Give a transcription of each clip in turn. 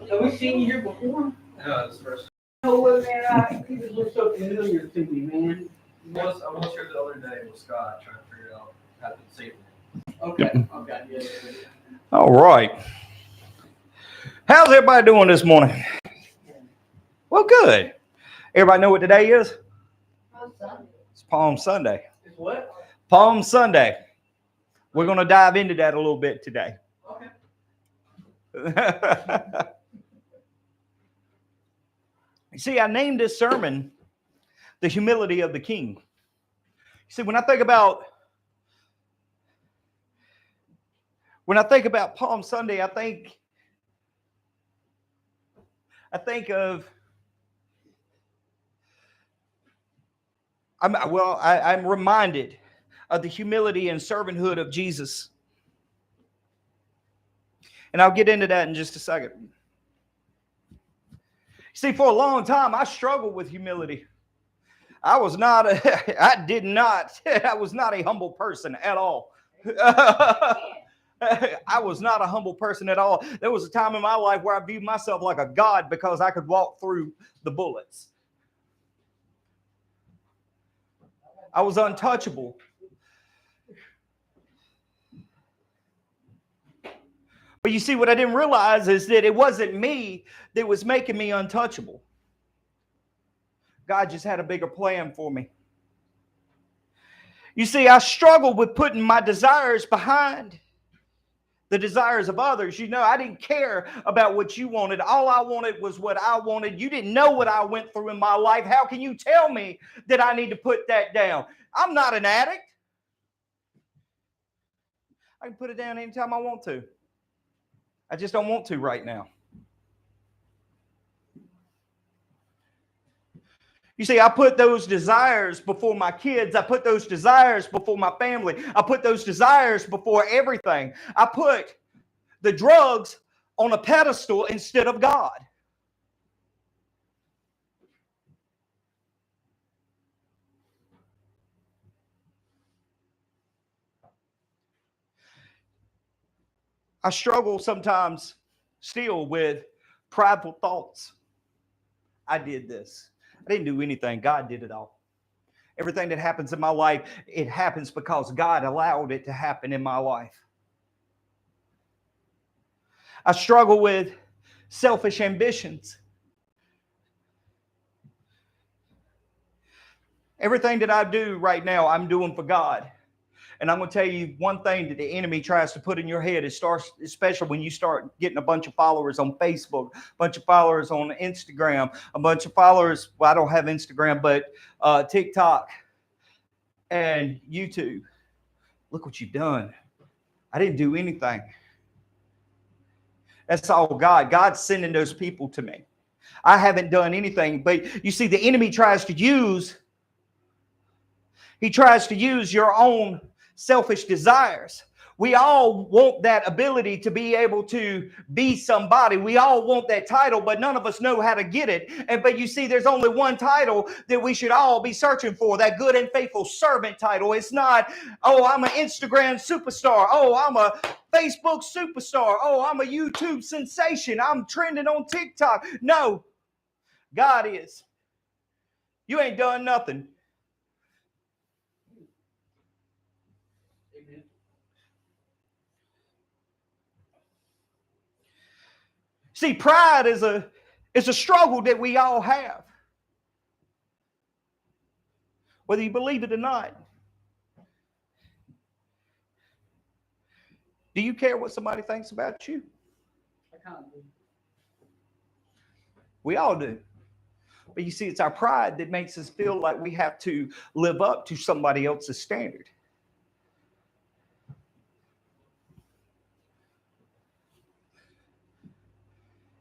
Have we seen you here before? No, it's the first. No, well, man, he just looks so familiar to me, man. I was here the other day with Scott trying to figure out how to save it. Okay, okay, yeah. All right. How's everybody doing this morning? Well, good. Everybody know what today is? It's Palm Sunday. It's what? Palm Sunday. We're going to dive into that a little bit today. Okay. You see, I named this sermon The Humility of the King. You see, when I think about Palm Sunday, I think of I'm reminded of the humility and servanthood of Jesus. And I'll get into that in just a second. See, for a long time, I struggled with humility. I was not I was not a humble person at all. I was not a humble person at all. There was a time in my life where I viewed myself like a god because I could walk through the bullets. I was untouchable. But you see, what I didn't realize is that it wasn't me that was making me untouchable. God just had a bigger plan for me. You see, I struggled with putting my desires behind the desires of others. You know, I didn't care about what you wanted. All I wanted was what I wanted. You didn't know what I went through in my life. How can you tell me that I need to put that down? I'm not an addict. I can put it down anytime I want to. I just don't want to right now. You see, I put those desires before my kids. I put those desires before my family. I put those desires before everything. I put the drugs on a pedestal instead of God. I struggle sometimes still with prideful thoughts. I did this. I didn't do anything. God did it all. Everything that happens in my life, it happens because God allowed it to happen in my life. I struggle with selfish ambitions. Everything that I do right now, I'm doing for God. And I'm going to tell you one thing that the enemy tries to put in your head. It starts, especially when you start getting a bunch of followers on Facebook, a bunch of followers on Instagram, a bunch of followers. Well, I don't have Instagram, but TikTok and YouTube. Look what you've done. I didn't do anything. That's all God. God's sending those people to me. I haven't done anything. But you see, the enemy tries to use your own selfish desires. We all want that ability to be able to be somebody. We all want that title, but none of us know how to get it. But you see, there's only one title that we should all be searching for, that good and faithful servant title. It's not, oh, I'm an Instagram superstar. Oh, I'm a Facebook superstar. Oh, I'm a YouTube sensation. I'm trending on TikTok. No, God is. You ain't done nothing. See, pride is a struggle that we all have. Whether you believe it or not. Do you care what somebody thinks about you? I kind of do. We all do. But you see, it's our pride that makes us feel like we have to live up to somebody else's standard.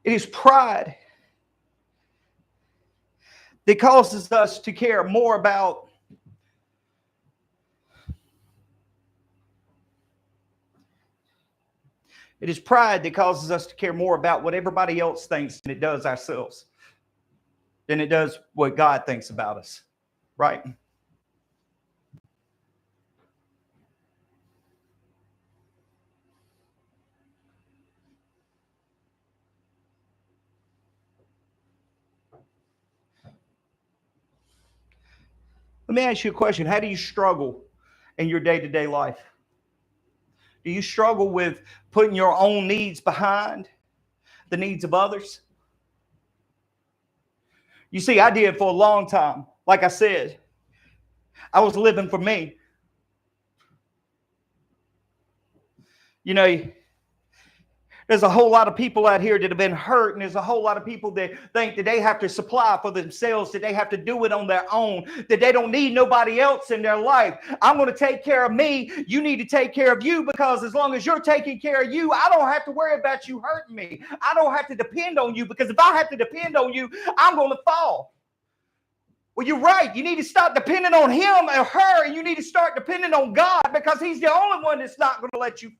It is pride that causes us to care more about It is pride that causes us to care more about what everybody else thinks than it does ourselves, than it does what God thinks about us, right? Let me ask you a question. How do you struggle in your day-to-day life? Do you struggle with putting your own needs behind the needs of others? You see, I did for a long time. Like I said, I was living for me. You know, there's a whole lot of people out here that have been hurt, and there's a whole lot of people that think that they have to supply for themselves, that they have to do it on their own, that they don't need nobody else in their life. I'm going to take care of me. You need to take care of you, because as long as you're taking care of you, I don't have to worry about you hurting me. I don't have to depend on you, because if I have to depend on you, I'm going to fall. Well, you're right. You need to stop depending on him or her, and you need to start depending on God, because he's the only one that's not going to let you